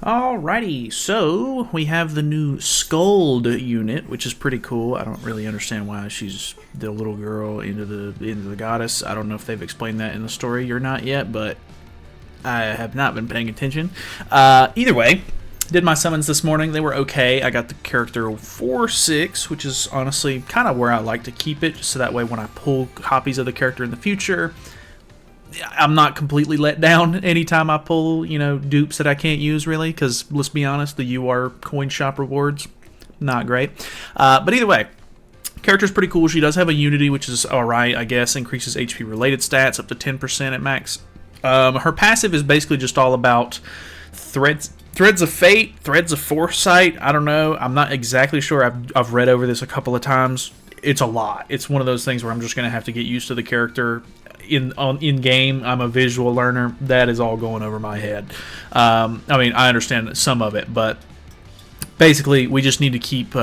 Alrighty, so we have the new Skuld unit, which is pretty cool. I don't really understand why she's the little girl into the goddess. I don't know if they've explained that in the story or not yet, but I have not been paying attention. Either way, did my summons this morning. They were okay. I got the character 4-6, which is honestly kind of where I like to keep it, so that way when I pull copies of the character in the future, I'm not completely let down anytime I pull, dupes that I can't use, really, because let's be honest, the UR coin shop rewards, not great. But either way, character's pretty cool. She does have a Unity, which is alright, I guess. Increases HP-related stats up to 10% at max. Her passive is basically just all about threads of fate, threads of foresight. I don't know. I'm not exactly sure. I've read over this a couple of times. It's a lot. It's one of those things where I'm just going to have to get used to the character. In game, I'm a visual learner. That is all going over my head. I mean, I understand some of it, but basically, we just need to keep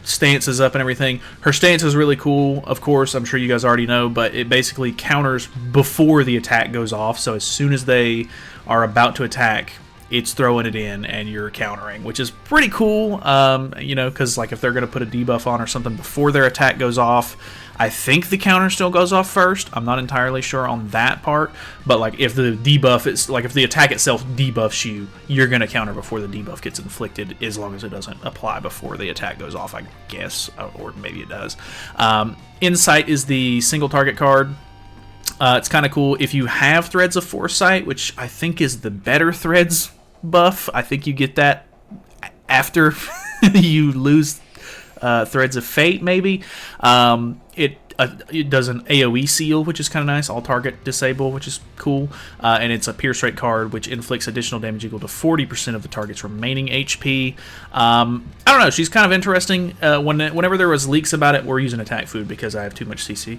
stances up and everything. Her stance is really cool, of course. I'm sure you guys already know, but it basically counters before the attack goes off. So as soon as they are about to attack, it's throwing it in and you're countering, which is pretty cool. Because like if they're going to put a debuff on or something before their attack goes off, I think the counter still goes off first. I'm not entirely sure on that part, but like if the debuff is like if the attack itself debuffs you, you're going to counter before the debuff gets inflicted, as long as it doesn't apply before the attack goes off, I guess, or maybe it does. Insight is the single target card. It's kind of cool if you have Threads of Foresight, which I think is the better Threads buff. I think you get that after you lose Threads of Fate, maybe. It does an AoE seal, which is kind of nice. All target disable, which is cool. And it's a Pierce Rate card, which inflicts additional damage equal to 40% of the target's remaining HP. I don't know. She's kind of interesting. Whenever there was leaks about it, we're using attack food because I have too much CC.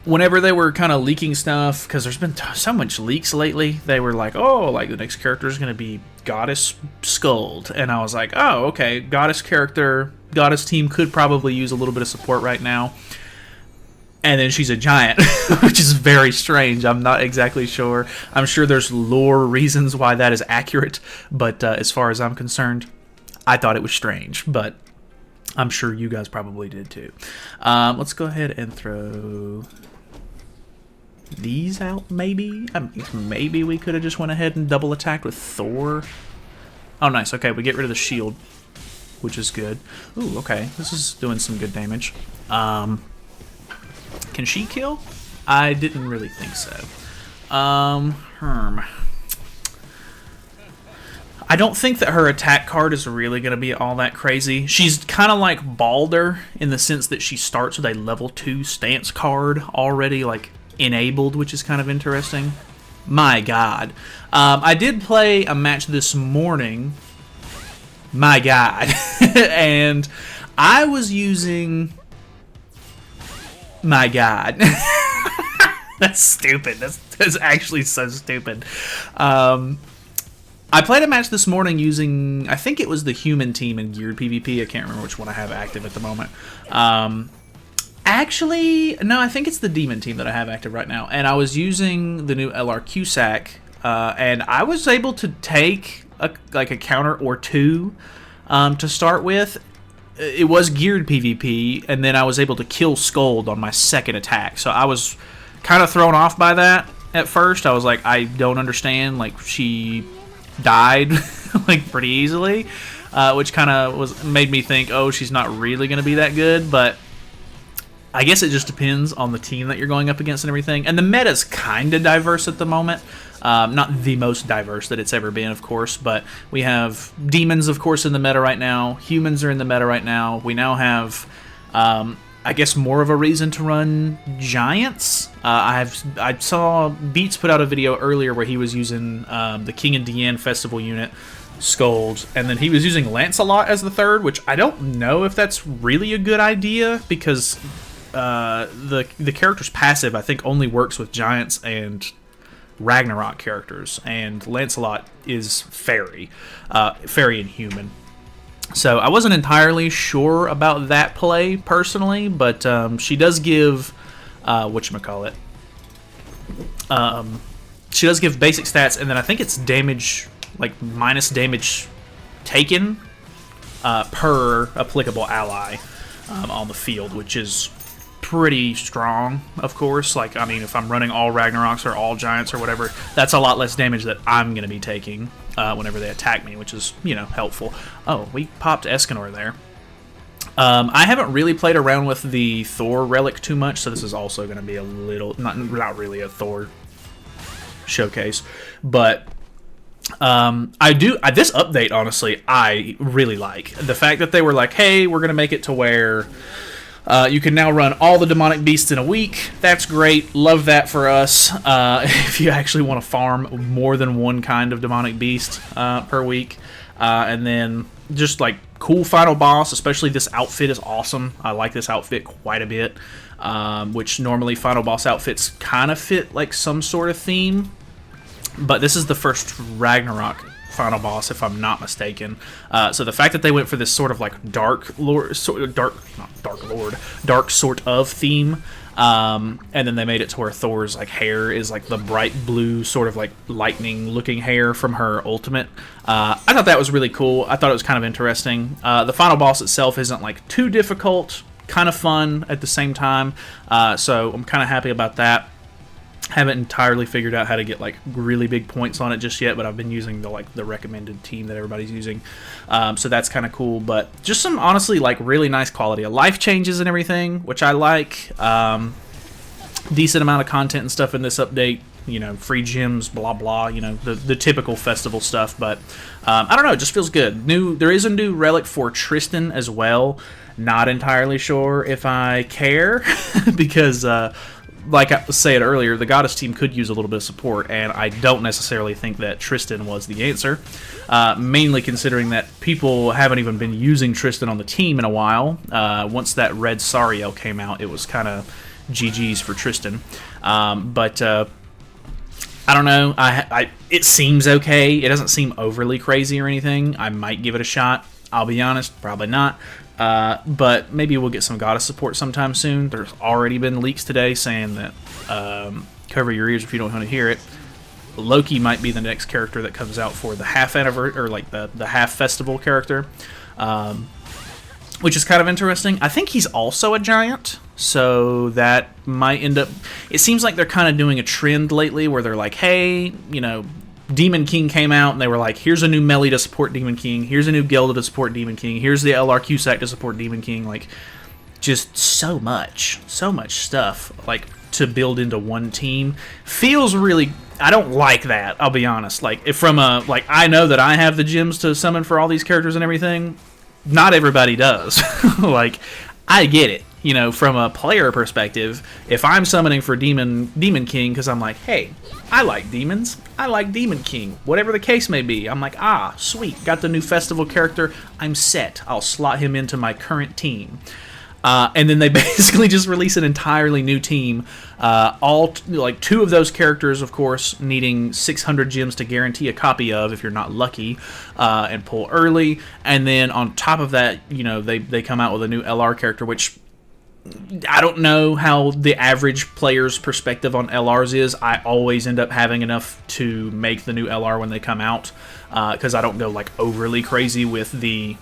Whenever they were kind of leaking stuff, because there's been so much leaks lately, they were like, oh, like the next character is going to be Goddess Skuld. And I was like, oh, okay, Goddess character, Goddess team could probably use a little bit of support right now. And then she's a giant, which is very strange. I'm not exactly sure. I'm sure there's lore reasons why that is accurate, but as far as I'm concerned, I thought it was strange, but I'm sure you guys probably did too. Let's go ahead and throw these out, maybe? Maybe we could have just went ahead and double attacked with Thor. Oh, nice. Okay, we get rid of the shield, which is good. Ooh, okay. This is doing some good damage. Can she kill? I didn't really think so. I don't think that her attack card is really going to be all that crazy. She's kind of like Balder in the sense that she starts with a level 2 stance card already, like, enabled, which is kind of interesting. My God. I did play a match this morning. My God. And I was using... My God. That's stupid. That's actually so stupid. I played a match this morning using, I think it was the human team in Geared PvP. I can't remember which one I have active at the moment. Actually, no, I think it's the demon team that I have active right now. And I was using the new LR Cusack, and I was able to take a counter or two to start with. It was Geared PvP, and then I was able to kill Skuld on my second attack. So I was kind of thrown off by that at first. I was like, I don't understand. Like, she died like pretty easily, which kind of made me think, oh, she's not really going to be that good. But I guess it just depends on the team that you're going up against and everything. And the meta's kind of diverse at the moment. Not the most diverse that it's ever been, of course, but we have demons, of course, in the meta right now. Humans are in the meta right now. We now have, I guess, more of a reason to run giants. I saw Beats put out a video earlier where he was using the King and Deanne Festival unit, Skuld, and then he was using Lancelot as the third, which I don't know if that's really a good idea, because the character's passive, I think, only works with giants and Ragnarok characters, and Lancelot is fairy and human. So I wasn't entirely sure about that play personally, but she does give she does give basic stats, and then I think it's damage like minus damage taken per applicable ally on the field, which is pretty strong, of course. Like, I mean, if I'm running all Ragnaroks or all Giants or whatever, that's a lot less damage that I'm going to be taking whenever they attack me, which is, you know, helpful. Oh, we popped Escanor there. I haven't really played around with the Thor relic too much, so this is also going to be a little, not really a Thor showcase, but this update, honestly, I really like. The fact that they were like, hey, we're going to make it to where you can now run all the demonic beasts in a week. That's great. Love that for us. If you actually want to farm more than one kind of demonic beast per week. And then just like cool final boss, especially this outfit is awesome. I like this outfit quite a bit, which normally final boss outfits kind of fit like some sort of theme. But this is the first Ragnarok final boss, if I'm not mistaken. So the fact that they went for this sort of like dark sort of theme, and then they made it to where Thor's like hair is like the bright blue sort of like lightning looking hair from her ultimate. I thought that was really cool. I thought it was kind of interesting. The final boss itself isn't like too difficult, kind of fun at the same time. So I'm kind of happy about that. Haven't entirely figured out how to get like really big points on it just yet, but I've been using the recommended team that everybody's using, so that's kind of cool. But just some honestly like really nice quality of life changes and everything, which I like. Decent amount of content and stuff in this update. You know, free gems, blah blah. You know, the typical festival stuff. But I don't know, it just feels good. There is a new relic for Tristan as well. Not entirely sure if I care because. Like I said earlier, the Goddess team could use a little bit of support, and I don't necessarily think that Tristan was the answer, mainly considering that people haven't even been using Tristan on the team in a while. Once that red Sariel came out, it was kind of GG's for Tristan. But I don't know. It seems okay. It doesn't seem overly crazy or anything. I might give it a shot. I'll be honest, probably not. But maybe we'll get some Goddess support sometime soon. There's already been leaks today saying that, cover your ears if you don't want to hear it, Loki might be the next character that comes out for the half anniversary, or like the half festival character, which is kind of interesting. I think he's also a giant, so that might end up... It seems like they're kind of doing a trend lately where they're like, hey, you know... Demon King came out, and they were like, here's a new melee to support Demon King, here's a new Gilda to support Demon King, here's the LR Cusack to support Demon King, like, just so much stuff, like, to build into one team. Feels really... I don't like that, I'll be honest. Like, if from a... Like, I know that I have the gems to summon for all these characters and everything. Not everybody does. Like, I get it. You know, from a player perspective, if I'm summoning for Demon King because I'm like, hey, I like demons, I like Demon King, whatever the case may be, I'm like, ah, sweet, got the new festival character, I'm set, I'll slot him into my current team. And then they basically just release an entirely new team, like 2 of those characters, of course, needing 600 gems to guarantee a copy of if you're not lucky, and pull early. And then on top of that, you know, they come out with a new LR character, which I don't know how the average player's perspective on LRs is. I always end up having enough to make the new LR when they come out, because I don't go like overly crazy with the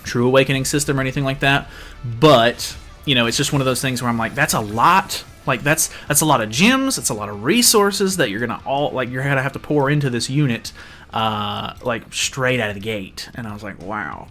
True Awakening system or anything like that. But, you know, it's just one of those things where I'm like, that's a lot. Like, that's a lot of gems, it's a lot of resources that you're gonna have to pour into this unit, like straight out of the gate. And I was like, wow,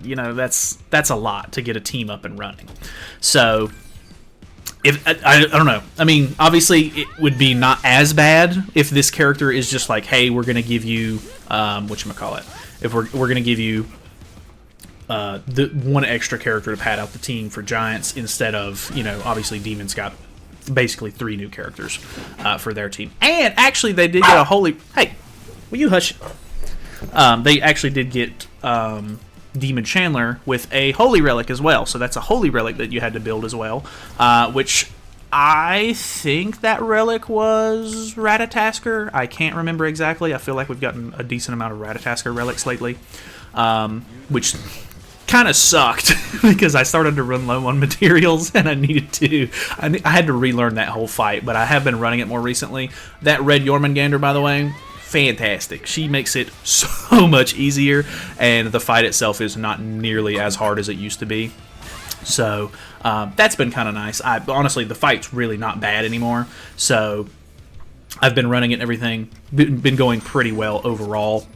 you know, that's a lot to get a team up and running. So if I don't know, I mean, obviously it would be not as bad if this character is just like, hey, we're gonna give you whatchamacallit, if we're gonna give you the one extra character to pad out the team for Giants instead of, you know, obviously Demons got basically 3 new characters for their team. And actually they did get a holy... Hey, will you hush? They actually did get Demon Chandler with a holy relic as well. So that's a holy relic that you had to build as well, which I think that relic was Ratatasker. I can't remember exactly. I feel like we've gotten a decent amount of Ratatasker relics lately, which kind of sucked because I started to run low on materials and I needed to. I had to relearn that whole fight, but I have been running it more recently. That red Jormungandr, by the way, fantastic. She makes it so much easier, and the fight itself is not nearly as hard as it used to be. So that's been kind of nice. Honestly, the fight's really not bad anymore. So I've been running it and everything. Been going pretty well overall.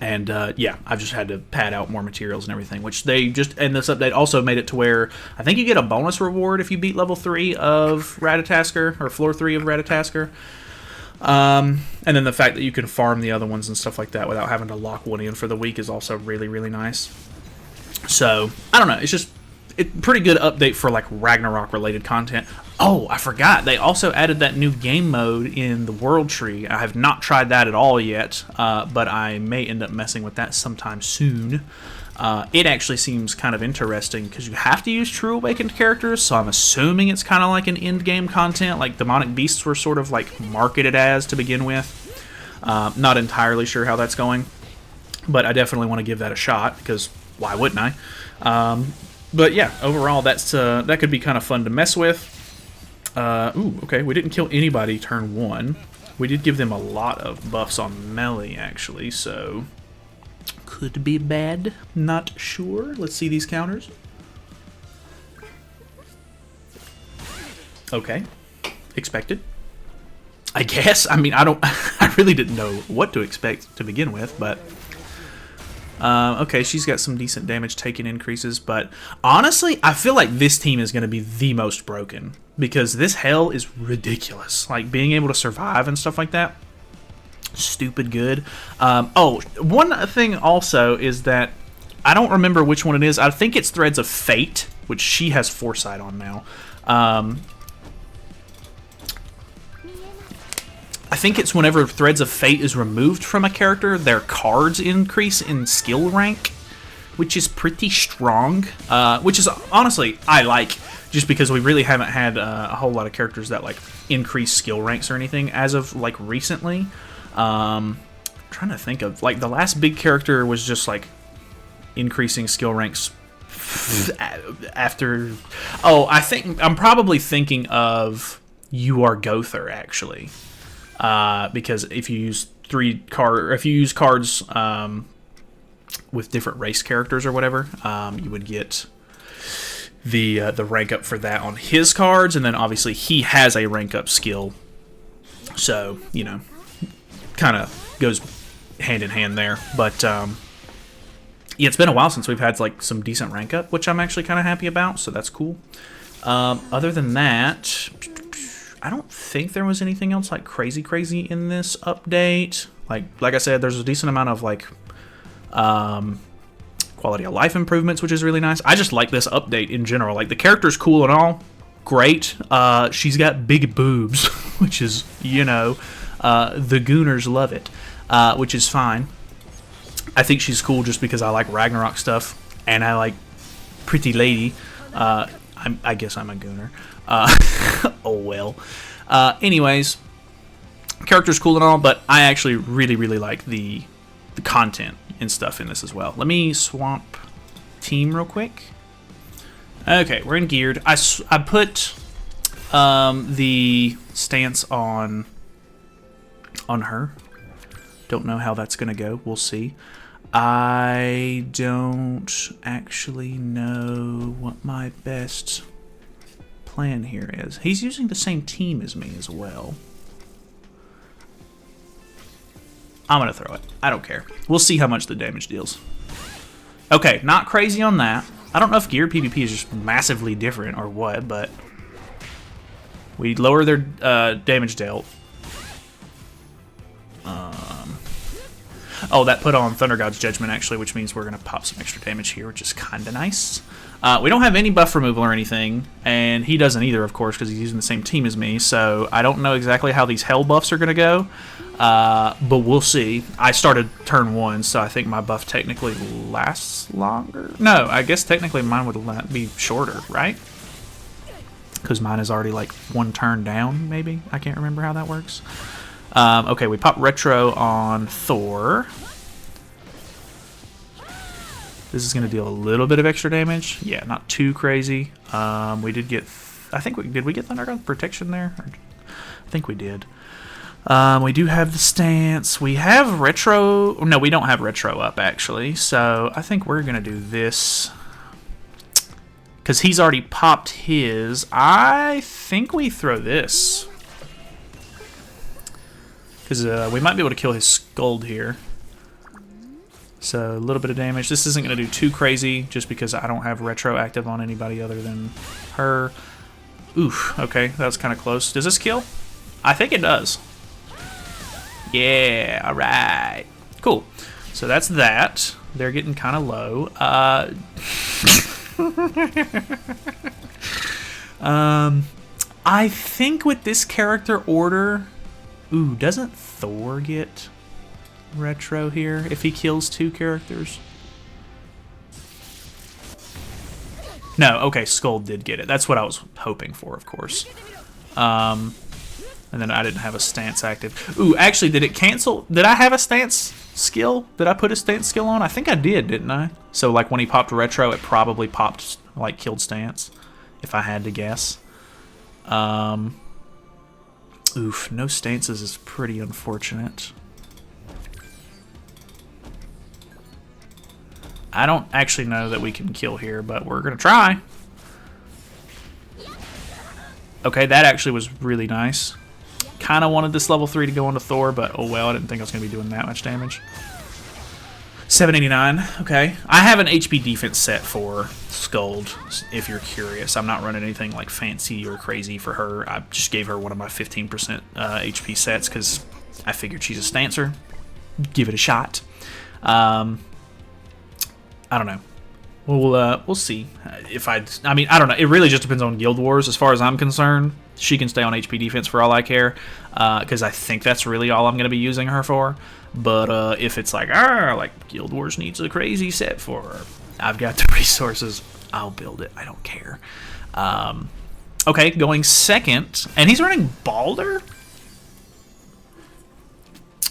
And yeah, I've just had to pad out more materials and everything, which they just, and this update also made it to where I think you get a bonus reward if you beat level 3 of Ratatasker, or floor 3 of Ratatasker. And then the fact that you can farm the other ones and stuff like that without having to lock one in for the week is also really, really nice. So, I don't know, it's just pretty good update for like Ragnarok related content. Oh, I forgot, they also added that new game mode in the World Tree. I have not tried that at all yet, but I may end up messing with that sometime soon. It actually seems kind of interesting because you have to use True Awakened characters, so I'm assuming it's kind of like an end-game content, like Demonic Beasts were sort of like marketed as to begin with. Not entirely sure how that's going, but I definitely want to give that a shot because why wouldn't I? But yeah, overall that could be kind of fun to mess with. Ooh, okay, we didn't kill anybody turn 1. We did give them a lot of buffs on melee, actually, so could be bad. Not sure. Let's see these counters. Okay. Expected. I guess. I mean, I really didn't know what to expect to begin with, but okay, she's got some decent damage taken increases, but honestly, I feel like this team is going to be the most broken because this hell is ridiculous. Like, being able to survive and stuff like that, stupid good. Oh, one thing also is that I don't remember which one it is. I think it's Threads of Fate, which she has Foresight on now. I think it's whenever Threads of Fate is removed from a character, their cards increase in skill rank, which is pretty strong. Which is, honestly, I like, just because we really haven't had a whole lot of characters that, like, increase skill ranks or anything as of, like, recently. Trying to think of, like, the last big character was just, like, increasing skill ranks after... Oh, I think, I'm probably thinking of You Are Gother, actually. Because if you use cards with different race characters or whatever, you would get the rank up for that on his cards, and then obviously he has a rank up skill, so you know, kind of goes hand in hand there. But yeah, it's been a while since we've had like some decent rank up, which I'm actually kind of happy about, so that's cool. Other than that, I don't think there was anything else like crazy in this update. Like I said, there's a decent amount of like quality of life improvements, which is really nice. I just like this update in general. Like, the character's cool and all, great. She's got big boobs, which is, you know, the Gooners love it, which is fine. I think she's cool just because I like Ragnarok stuff and I like pretty lady. I guess I'm a Gooner. Oh well. Anyways, character's cool and all, but I actually really like the content and stuff in this as well. Let me swap team real quick. Okay, we're in geared. I put the stance on her. Don't know how that's gonna go. We'll see. I don't actually know what my best plan here is. He's using the same team as me as well. I'm gonna throw it. I don't care. We'll see how much the damage deals. Okay, not crazy on that. I don't know if geared PvP is just massively different or what, but we lower their damage dealt. Oh, that put on Thunder God's Judgment, actually, which means we're going to pop some extra damage here, which is kind of nice. We don't have any buff removal or anything, and he doesn't either, of course, because he's using the same team as me, so I don't know exactly how these hell buffs are going to go, but we'll see. I started turn 1, so I think my buff technically lasts longer. No, I guess technically mine would be shorter, right? Because mine is already like 1 turn down, maybe? I can't remember how that works. Okay, we pop Retro on Thor. This is going to deal a little bit of extra damage. Yeah, not too crazy. We did get... did we get Thunder God Protection there? I think we did. We do have the stance. We have retro. No, we don't have retro up, actually. So I think we're going to do this. Because he's already popped his. I think we throw this. Because we might be able to kill his Skuld here. So a little bit of damage. This isn't going to do too crazy just because I don't have retro active on anybody other than her. Oof. Okay, that was kind of close. Does this kill? I think it does. Yeah, alright. Cool. So that's that. They're getting kind of low. I think with this character order... Ooh, doesn't Thor get retro here if he kills 2 characters? No, okay, Skuld did get it. That's what I was hoping for, of course. And then I didn't have a stance active. Ooh, actually, did it cancel? Did I have a stance skill? Did I put a stance skill on? I think I did, didn't I? So, like, when he popped retro, it probably popped, like, killed stance, if I had to guess. Oof, no stances is pretty unfortunate. I don't actually know that we can kill here, but we're going to try. Okay, that actually was really nice. Kind of wanted this level 3 to go into Thor, but oh well, I didn't think I was going to be doing that much damage. 789, okay. I have an HP defense set for Skuld, if you're curious. I'm not running anything like fancy or crazy for her. I just gave her one of my 15% HP sets because I figured she's a stancer. Give it a shot. I don't know. We'll see. I mean, I don't know. It really just depends on Guild Wars. As far as I'm concerned, she can stay on HP defense for all I care, because I think that's really all I'm going to be using her for. But if it's like Guild Wars needs a crazy set for her, I've got the resources. I'll build it. I don't care. Okay, going second, and he's running Balder.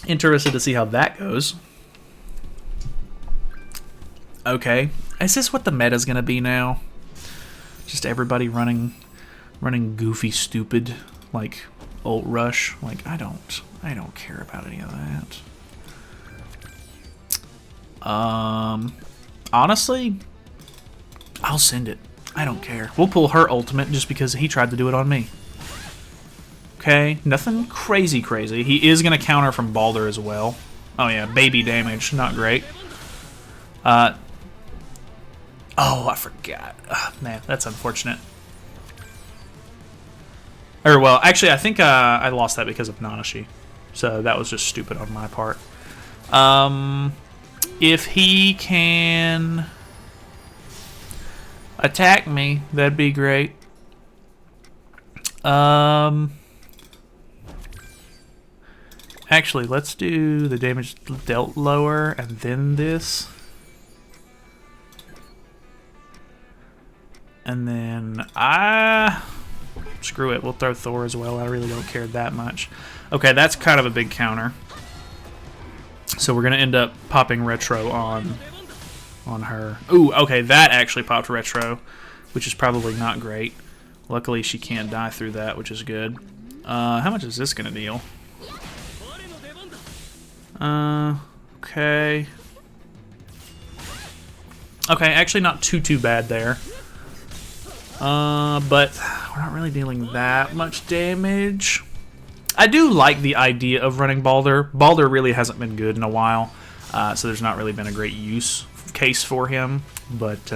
Interested to see how that goes. Okay, is this what the meta's gonna be now? Just everybody running goofy, stupid, like ult rush. Like I don't care about any of that. Honestly, I'll send it. I don't care. We'll pull her ultimate just because he tried to do it on me. Okay, nothing crazy. He is gonna counter from Balder as well. Oh yeah, baby damage, not great. Oh, I forgot. Oh, man, that's unfortunate. Or, well, actually, I think I lost that because of Nanashi. So that was just stupid on my part. If he can attack me, that'd be great. Actually, let's do the damage dealt lower and then this. And then screw it, we'll throw Thor as well. I really don't care that much. Okay, that's kind of a big counter. So we're gonna end up popping retro on her. Ooh, okay, that actually popped retro, which is probably not great. Luckily she can't die through that, which is good. How much is this gonna deal? Okay. Okay, actually not too bad there. But we're not really dealing that much damage. I do like the idea of running Balder. Balder really hasn't been good in a while, so there's not really been a great use case for him, but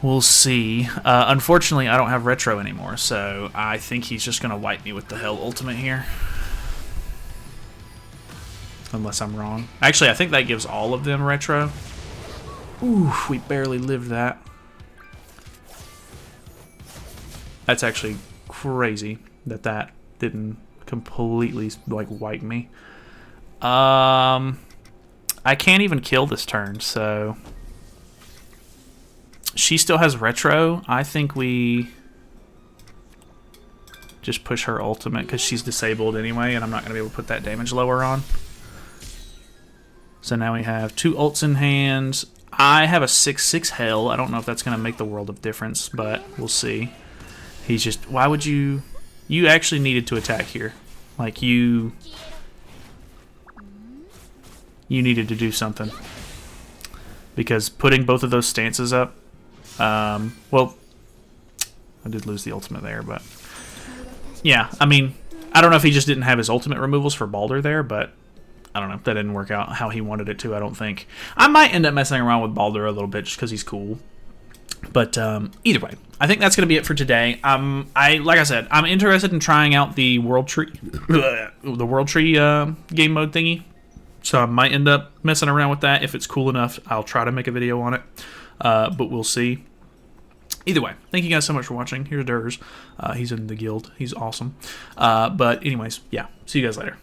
we'll see. Unfortunately, I don't have retro anymore, so I think he's just going to wipe me with the Hell Ultimate here. Unless I'm wrong. Actually, I think that gives all of them retro. Ooh, we barely lived that. That's actually crazy that didn't completely like wipe me. I can't even kill this turn, so she still has retro. I think we just push her ultimate because she's disabled anyway, and I'm not going to be able to put that damage lower on. So now we have 2 ults in hand. I have a 6/6 Hell. I don't know if that's going to make the world of difference, but we'll see. He's just, why would you actually needed to attack here. Like, you needed to do something. Because putting both of those stances up, well, I did lose the ultimate there, but yeah, I mean, I don't know if he just didn't have his ultimate removals for Baldur there, but I don't know. That didn't work out how he wanted it to, I don't think. I might end up messing around with Baldur a little bit just because he's cool. But either way, I think that's going to be it for today. Like I said, I'm interested in trying out the World Tree, game mode thingy. So I might end up messing around with that. If it's cool enough, I'll try to make a video on it. But we'll see. Either way, thank you guys so much for watching. Here's Durs. He's in the guild. He's awesome. But anyways, yeah. See you guys later.